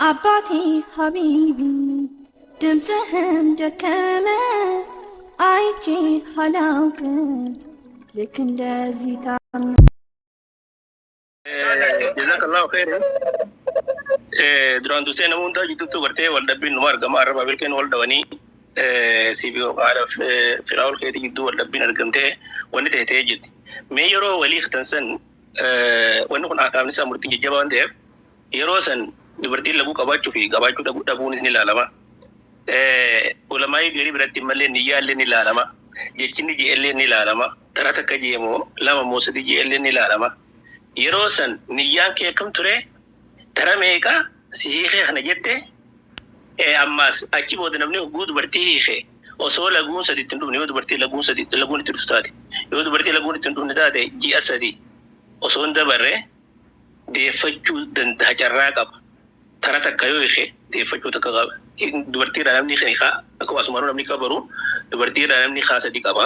አባቴ ሀቢቢ ድምፅህን ደከመ አይቼ አላውቅም ልክ እንደዚህ ታም جزاك الله خير. duraan dursee nama hundaa jidduutti gartee wal dhabbiin numa argama arraba bilkeen wal dhawanii CBO haala firaa'ol keetii jidduu wal dhabbiin argamtee wanni ta'ee jirti. Mee yeroo walii tansan wanni kun akaamni isaa murtii jajjabaa waan ta'eef yeroo san dubartiin laguu qabaachuu fi qabaachuu dhabuunis ni ilaalama. Ulamaa'ii garii biratti mallee niyyaa illee ni ilaalama. Jechinni ji'ellee ni ilaalama. Tara takka ji'emoo lama moo sadii ji'ellee ni ilaalama. Yeroo san niyyaan kee akkam ture tara meeqa si hiikee kana jette ammas achi booda namni oguu dubartii hiikee osoo laguun sadiitti hin dhufne yoo dubartii laguun itti dhufu taate yoo dubartii laguun itti hin dhufne taate ji'a sadii osoo hin dabarre deeffachuu danda'a carraa qaba. Tara takka yoo hiikee deeffachuu takka qaba. Dubartiidhaan namni hiikaa akkuma asumaruu namni qabaru dubartiidhaan namni hiikaa sadii qaba.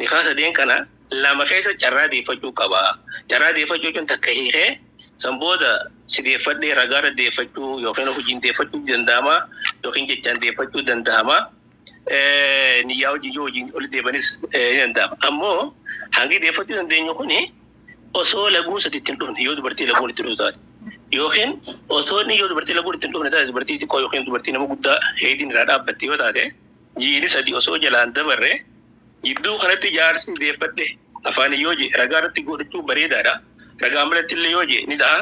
Hiikaa sadeen kana lama keessa carraa deeffachuu qaba. Carraa deeffachuu jechuun takka hiikee san booda si deeffadhee ragaadha deeffachuu yookiin hojiin deeffachuu danda'ama yookiin jechaan deeffachuu danda'ama. Niyyaa hojii yoo hojiin oli deebanis ni danda'ama. Ammoo hangi deeffachuu dandeenyu kuni osoo laguun sadiitti hin dhufne yoo dubartii laguun itti dhufu taate yookiin osoo inni yoo dubartii laguun itti hin dhufne taate dubartii xiqqoo yookiin dubartii nama guddaa heediin irraa dhaabbatte yoo taate jiini sadii osoo jalaan dabarre jidduu kanatti jaarsi deeffadhe afaan yoo je ragaa irratti godhachuu bareedaadha. Ragaa malatti illee yoo je ni ta'a.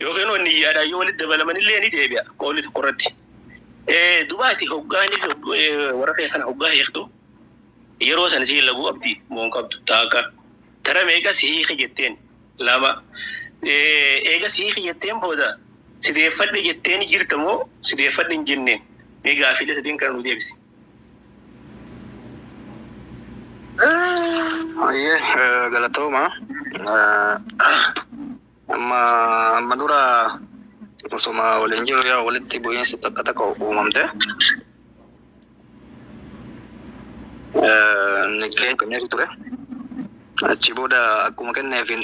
Yookiin wanni yaadaan yoo walitti dabalaman illee ni deebi'a qoolli tokko irratti. Dubaati hoggaanii warra kana hoggaa hiiktu yeroo sana si laguu abdii moon qabdu taaka. Tara meeqa si hiike jetteen lama. Eega si hiike jetteen booda si deeffadhe jetteen jirta moo si deeffadhe hin jenneen mee gaaffilee sadeen kana nu deebisi. Galatoma. Amma dura osoma waliin jiru yaa walitti bu'iinsi takka takka uumamte. Nikkeen kenneetu ture. Achi booda akkuma kenneefin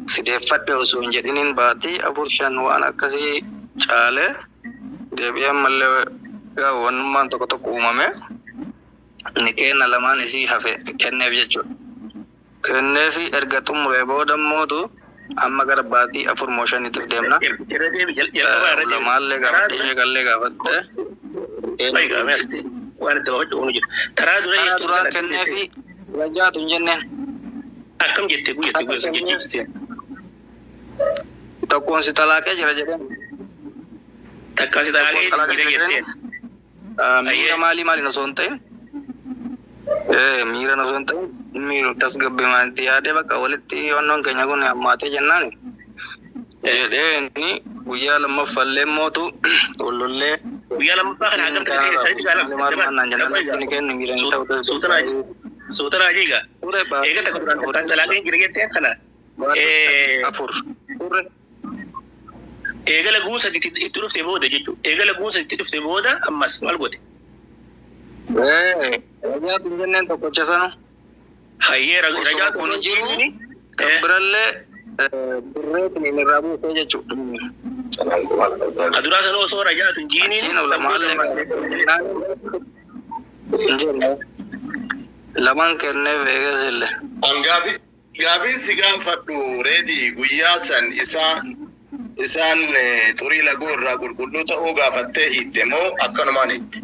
si deeffadhe osoo hin jedhiniin baatii afur shan waan akkasii caalee deebi'ee ammallee wannummaan tokko tokko uumame. Nikkeen lamaan isii hafe kenneef jechuudha. Kenneefi erga xumuree booda mootu amma gara baatii afur moo shanitti deemna. Lamaallee gaafadhee gallee gaafadhee. Taraa duraa kenneefi rajaatu hin jenneen. Akkam jettee guyyaa tokkoon si talaaqee jira jedheen. Takkaan si talaaqee jira jetteen. Miira maaliin osoo hin ta'in. Miira osoo hin ta'in miiru tasgabbiimaatti yaadee bakka walitti wannoon keenya kun hammaatee jennaan jedheeni guyyaa lammaffallee mootu tollollee guyyaa lammaffaa kana hangam suutanaa jeegaa eega takka duraan talaaqeen jira jettee kana afur eega laguun sadiitti itti dhufte booda jechuudha. Eega laguun sadiitti dhufte booda ammas maal goote? Rajaatu hin jenneen tokkocha sanu. Hayyee rajaa kun jiru kan birallee birreetiin hin irraa buusee jechuudha. Aduraa sana osoo rajaatu hin jiiniin lamaan kenneef eegas illee. Gaafii si gaafadhu reedii guyyaa san isaan xurii laguu irraa qulqulluu ta'uu gaafattee hiitte moo akkanumaan hiitte?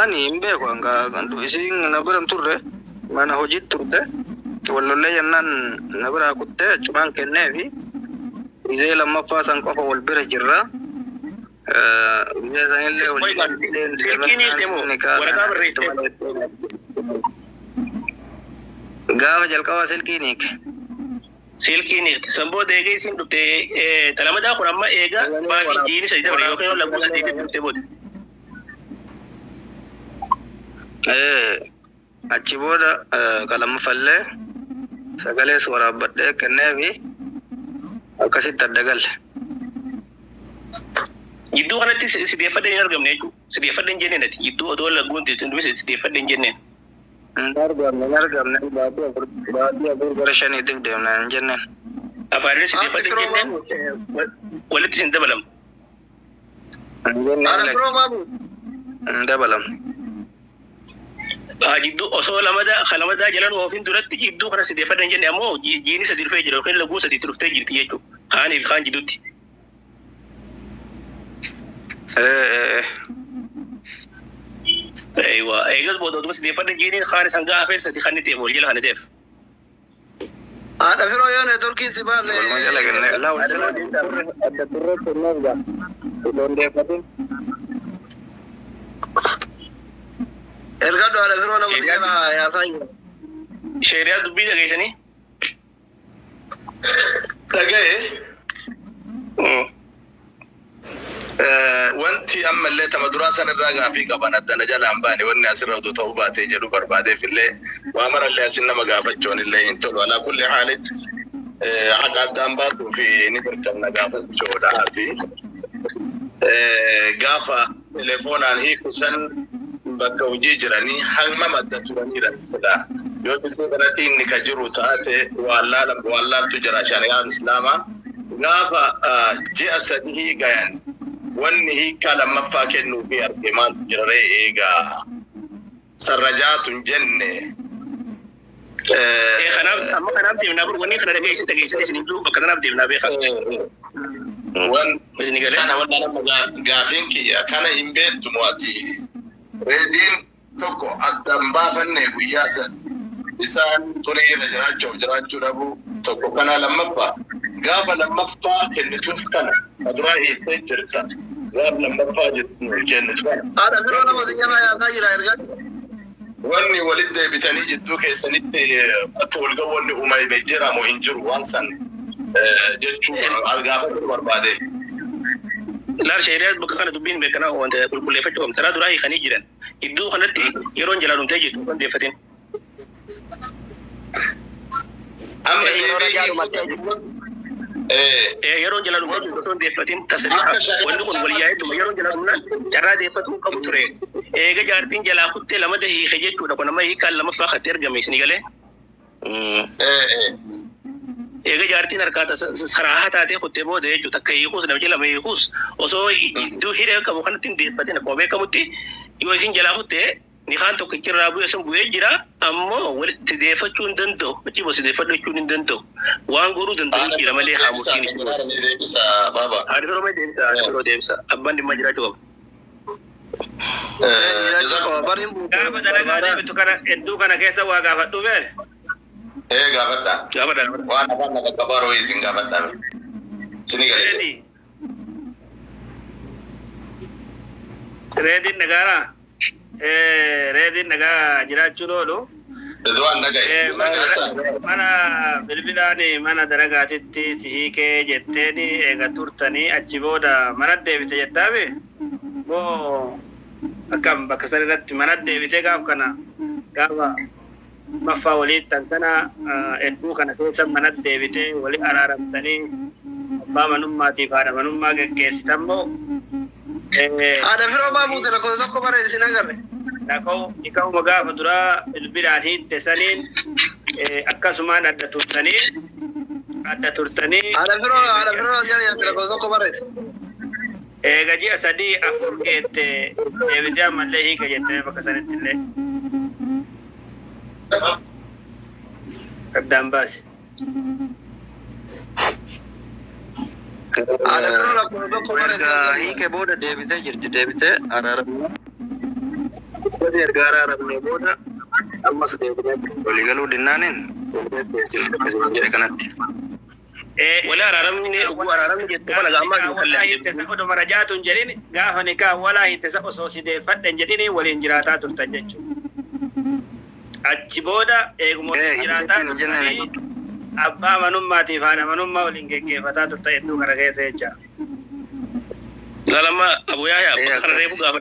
Ani hin beeku kan isiin na biran turre mana hojiitti turte wallollee jennaan na biraa kuttee achumaan kenneefi isee lammaffaa san qofa wal bira jirra. Gaafa jalqabaa silkiin hiike. Silkiin hiikte sanboo deegee isin dhufte talamadaa kun amma eega baatii jiini sadii dabre yookiin lagguu sadii dhufte booda. Achi booda qalamaffallee sagalee waraabadhee kenneefi akkasitti adda galle. Jidduu kanatti sideeffadhee hin argamne jechuudha. Sideeffadhee hin jenneen ati jidduu odoo lagguun sideeffadhee hin jenneen. Hin argamne baatii afur gara shaniitiif deemna hin jenneen. Afaarri sideeffadhee hin jenneen walitti sin dabalamu. Hin jenneen hin dabalamu. Jidduu osoo lamadaa jalan ofiin duratti jidduu kana sideeffadhee hin jenne ammoo jiini sadi dhufee jira yookiin lagguu sadi dhuftee jirti jechuudha. Haaniif kaan jidduutti. Eewa eegas booda oduu sideeffadhee jiiniin kaan isaan gaafa sadi kan itti wal jala kan ta'eef. Ada firo yone turki tibaze. Wal jala kenne law jala adda turre kenneega. Donde fatin. Erga do ada firo na mutiyana ya sayi. Shari'a dubbii dhageessanii? Dhagaye. Wanti ammallee tama duraa sanarraa gaafii qaban addana jalaan baane wanni asirra oduu ta'uu baatee jedhu barbaadeef illee waa marallee asin nama gaafachuun illee hin tolu. Alaa kulli haalitti haqa addaan baasuu fi ni dirqamna gaafachuudhaa fi gaafa telefoonaan hiiku san bakka hojii jiranii hamma madda turaniidha silaa. Yoo bidduu kanatti inni ka jiru taate wallaaltu jira shari'aan islaamaa gaafa ji'a sadii gayan wanni hiikaa lammaffaa kennuu fi arge maaltu jiraree eegaa sarrajaatun jenne. Kanaaf deemnaa bur wanni kana dhageessanii isin jiru bakka kanaaf deemnaa beekaa. Kana wanta nama gaafiin kiyya kana hin beektu mo'ati. Reediin tokko addaan baafanne guyyaa san isaan turii irra jiraachuu dhabu tokko kana lammaffaa gaafa lammaffaa kennituuf kana aduraa hiittee jirta gaafa lammaffaa kennitu kana. Ada firo nama sinyama yaasaa jira erga. Wanni walitti deebitanii jidduu keessanitti akka walgawwanni uumame jira moo hin jiru waan san jechuu gaafa barbaade. Laal shari'aa bakka kana dubbiin beekanaa wanta qulqulleeffachuu qabna. Taraa duraa hiikanii jiran jidduu kanatti yeroon jalaa dhumtee jirtu kan deeffatin. Amma yeroon jalaa dhumtee jirtu osoo hin deeffatin tasanii wanni kun wal yaa'eetuma yeroon jalaa dhumnaan carraa deeffatuu qabu ture. Eega jaartiin jalaa kuttee lamada hiike jechuudha kun amma hiikaan lamaffaa katti ergame isin galee. Eega jaartiin harkaata saraahaa taatee kuttee booda jechuudha akka hiikuus nama jala hiikuus osoo iddoo hiree qabu kanatti hin deeffatin akkuma beekamutti yoo isin jalaa kuttee nikaan tokko irraa bu'ee san bu'ee jira ammoo walitti deeffachuu hin danda'u achi bosi deeffachuu hin danda'u waan godhuu danda'u jira malee haamusiin deebisa baaba. Haadha biroo mee deebisa abbaan dhimma jiraachuu qaba. Gaafa dalagaa deebitu kana hedduu kana keessa waa gaafadhu beele. Gaafadha. Gaafadha. Waan afaan nama qabaaroo isin gaafadhame. Sini galisi. Reediin nagaara. Reediin nagaa jiraachuun oolu. Waan nagaye. Mana bilbilaan mana dalagaatitti si hiikee jetteeni eega turtanii achi booda mana deebite jettaabe moo akkam bakka san irratti mana deebitee gaafa maffaa waliittan kana hedduu kana keessa mana deebitee wali araaramtanii abbaa manummaatiif haadha manummaa geggeessitan moo Ada firo baabuu lakoo tokko bareedina agarre. Lakoo ika'uma gaafa duraa bilbilaan hiitte saniin akkasumaan adda turtanii. Ada firo jara lakoo tokko bareed. Eega ji'a sadii afur geette deebitee ammallee hiika jettee bakka sanitti illee. Addaan baase. Ada firo lakoo tokko bareed. Hiike booda deebitee jirti deebitee araaramne. Basi erga araaramne booda ammas deebitee waliigaluu dinnaanin deebitee jedhe kanatti. Wala araaramne ugu araaramne jettu kana gaammaa jiru walaa hiittesa oduma rajaatuun jedhin gaafa nikaa walaa hiittesa osoo si deeffadhen jedhin waliin jiraataa turtan jechuudha. Achi booda eeguma jiraataa turtanii abbaa manummaatiif haadha manummaa waliin geggeeffataa turta hedduu kana keessa jecha. Lalama abuyyaa kana reefu gaafa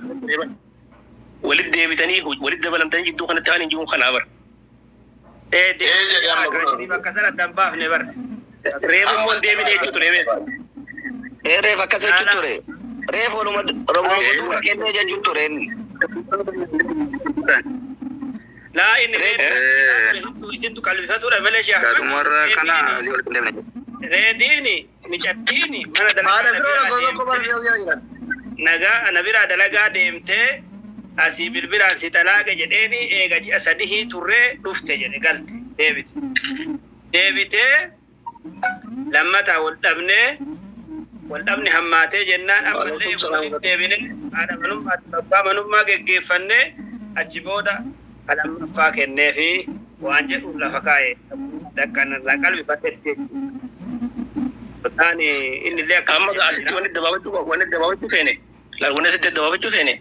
walitti deebitanii walitti dabalamtanii jidduu kanatti aan hin jiru kanaa bara. Deebii aggressiivii bakka sana dambaafne bara. Reefu immoo deebinee jirtu reebee. Reef akkas jechuun ture. Reef waluma duuka kennee jechuun ture inni. Laa inni isintu qalbifatudha malee shee Kaadhumarra kana asii walitti hin deemne. reediini micattiini mana dalagaa nagaa ana biraa dalagaa deemtee asii bilbilaan si talaaqa jedheeni eega ji'a sadihii turree dhufte jedhe galte deebitee lammataa wal dhabne hammaatee jennaan ammallee waliin deebine haadha manummaatti abbaa manummaa geggeeffannee achi booda alammaffaa kenneefi waan jedhu lafa kaa'e dakkanarraa qalbifatetti taani inni illee akka amma asitti wanni dabaabachuu feene wanni asitti dabaabachuu feene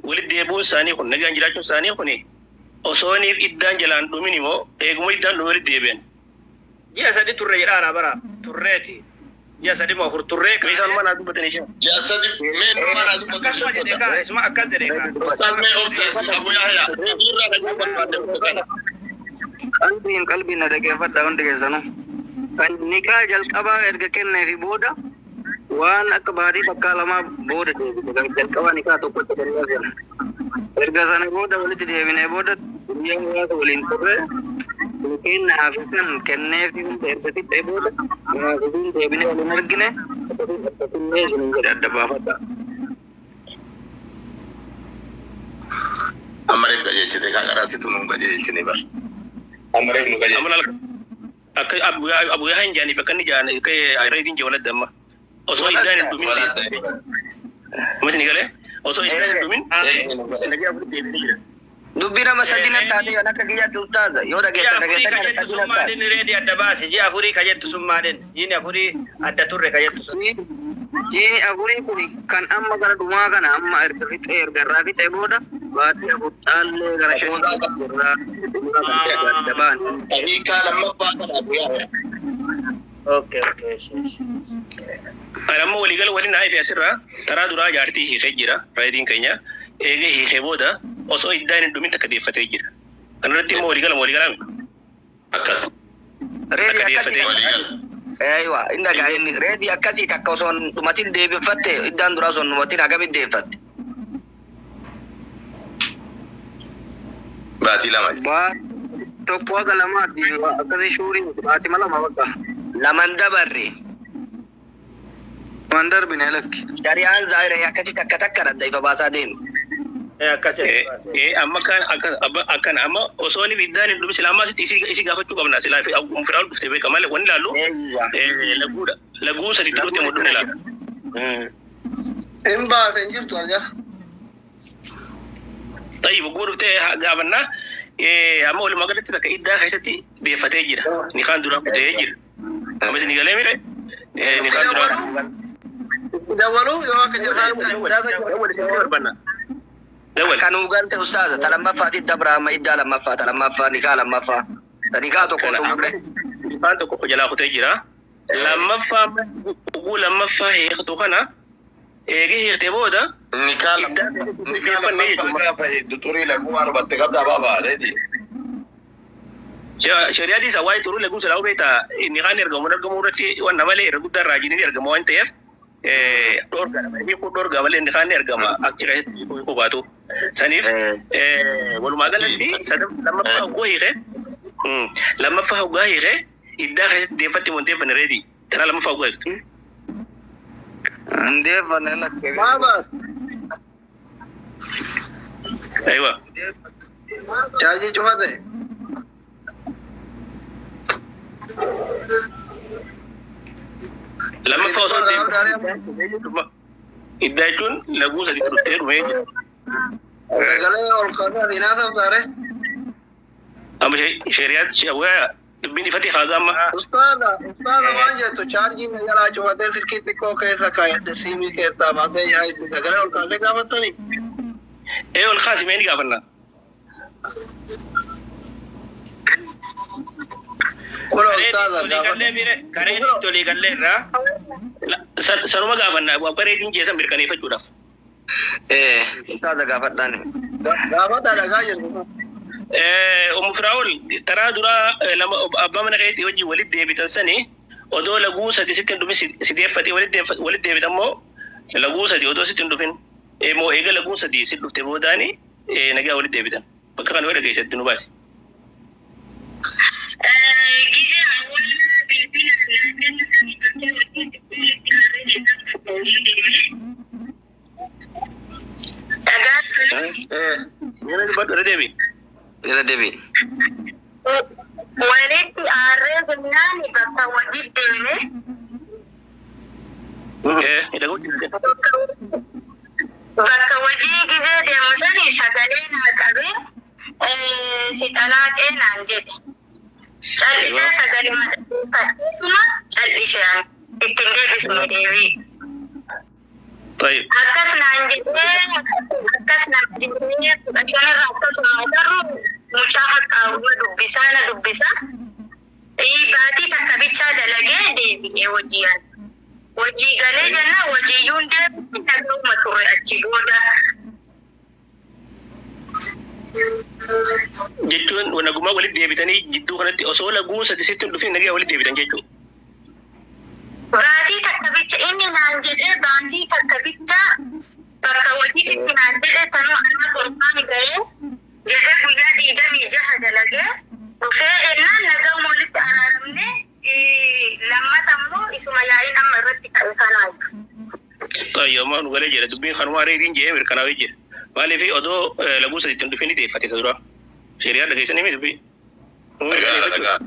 walitti deebi'uun isaanii kun nagaan jiraachuun isaanii kun osooniif iddaan jalaan dhumin immoo eeguma iddaan dhume walitti deebi'an. ji'a sadi turre jedhaana bara turreeti ji'a sadi moo afur turree kan isaan manaa dubbatanii jiran. ji'a sadi mee manaa dubbatanii akkasuma jedhee kaa isuma akkas jedhee kaa ustaz mee obsees abu yahya irraa dhaguu barbaadde kana qalbiin na dhaggeeffadha hundi keessanuu. Kan nikaa jalqabaa erga kenneefi booda waan akka baatii takkaa lamaa booda deebite kan jalqabaa nikaa tokkotti kennee jira. Erga sana booda walitti deebinee booda guyyaa muraasa waliin turre kenna hafisan kenneefi hunda erga fixee booda hafisin deebinee waliin argine akkasumas isin jedhe adda baafadha. amareef qajeelchite kan qaraasitu nu qajeelchine bar amareef nu qajeelchite akka abu yahan jaani bakka inni jaani kay reedin je walad damma osoo iddaan hin dhumin masni gale osoo iddaan hin dhumin nagaa abu deebinee jira. Dubbii nama sadina taate yoo akka kiyyaatti ustaaza yoo kajettu summaadhin reedi adda baase ji'a afurii kajettu summaadhin jiini afurii adda turre kajettu jiini afurii kun kan amma gara dhumaa kana amma erga fixee erga irraa fixee booda baatii afur caallee gara shanii irraa adda baan. hiikaa lammaffaa kana abu yahya okay Amma waliigala waliin haa ifi asirraa taraa duraa jaartii hiikee jira reediin keenya eegee hiikee booda osoo iddaan hin dhumin takka deeffatee jira. Kanarratti immoo waliigalaan akkas Reedi akka akkasii deeffatee aywa inda gaa inni reedi akkasii takka osoo dhumatiin deebifatte iddaan duraa osoo dhumatiin akkamitti deeffatte. baatii lama Tokko akka lamaatti akkasii shuurii baatii lama bakka. Laman dabarre. Man darbine lakki. Shari'aan zaahira akkasii takka takka radda ifa baasaa deemu. amma kan akan amma osoo ni iddaan hin dhumin silaamaa sitti isi gaafachuu qabna silaa fi firaa'u dhuftee beeka malee wanni ilaallu laguu sadiitti dhufte mudhuun ilaala. Hin baasen jirtu aja. Tayyib oguu dhuftee gaafannaa amma walumaa galatti takka iddaa keessatti deeffatee jira nikaan duraan kutee jira. Ammas ni galee mire nikaan duraan. Dawwalu yoo akka jiraan kan ugarte ustaaza talammaffaa dabra amma iddaa lammaffaa talammaffaa nikaa lammaffaa nikaa tokko dhumre nikaan tokko jalaa kutee jira lammaffaa oguu lammaffaa hiiktu kana eegee hiiktee booda nikaa lammaffaa gaafa hedduu xurii laguu arbatte qabdaa baabaa reedi shari'aa dhiisaa waa'ee xuruu laguu silaa beektaa nikaan ergamu irratti wanna malee irra guddaa irraa jiniin ergama waan ta'eef dhorga malee nikaan ergama akkira hiikuu baatu saniif walumaa galatti lammaffaa hoggaa hiikee iddaa keessatti deeffatti moo deeffanne reedi taraa lammaffaa hoggaa hiiktu. Deeffanne lakke. Aywa. Chaarjii cufate. Lammaffaa osoo iddaa jechuun laguu sadi dhuftee dhumee jira. Galee ol kaasee adiinaa sabsaare. Amma shari'aatti dubbiin ifatti haaga amma. Ustaaza waan jettu chaarjii na jalaa cufatee silkii xiqqoo keessa kaayadhe siimii keessaa baasee yaa'u galee ol kaasee gaafattanii. Ol kaasi mee ni gaafanna. Kun ustaaza gaafatte. Kareen tolii gallee irraa. Sanuma gaafanna bareedin jeesan mirkaneeffachuudhaaf. Ustaaza gaafadhaan. Gaafadhaa dhagaa jirtu. Firaa'ol taraa duraa lama abbaa mana keetii hojii walitti deebitan sanii odoo laguu sadi sitti hin dhufin si deeffatee walitti deebitan moo laguu sadi odoo sitti hin dhufin moo eega laguu sadi si dhufte boodaani nagaa walitti deebitan bakka kana wada keessatti nu baasi. Ila debi. Walitti aarree jennaan bakka wajji deemne. Bakka wajji gizee deemu sani sagalee naa qabee si xalaaqee naan jedhe. Callisee sagalee madaqeeffadheetuma callisee ittiin deebisne deebii. Akkas naan jedhee kudha shanirraa akkasuma agarru mucaa haqqaawuma na dubbisa. Baatii takka bichaa dalagee deebi'ee hojii galee jennaan hojiiyyuun deebiin dhaga'uma turre achi booda. Jechuun nagumaa walitti deebitanii jidduu kanatti osoo laguun sadi sitti hin dhufin nagaa walitti deebitan jechuudha. Baatii takka bicha inni naan jedhee baatii takka bicha bakka hojii itti naan jedhee tanuu anaa qormaan ga'ee jedhee guyyaa 26 dalagee dhufee ennaan nagaa walitti araaramne lammata immoo isuma yaa'iin amma irratti ka'e kanaayu. Yommuu nu galee jedha dubbiin kanumaa reetiin jedhee mirkanaa'ee jira. Maaliif odoo laguu sadi ittiin dhufin ni deeffate dura. Shari'aa dhageessanii mi dubbii? Dhagaa.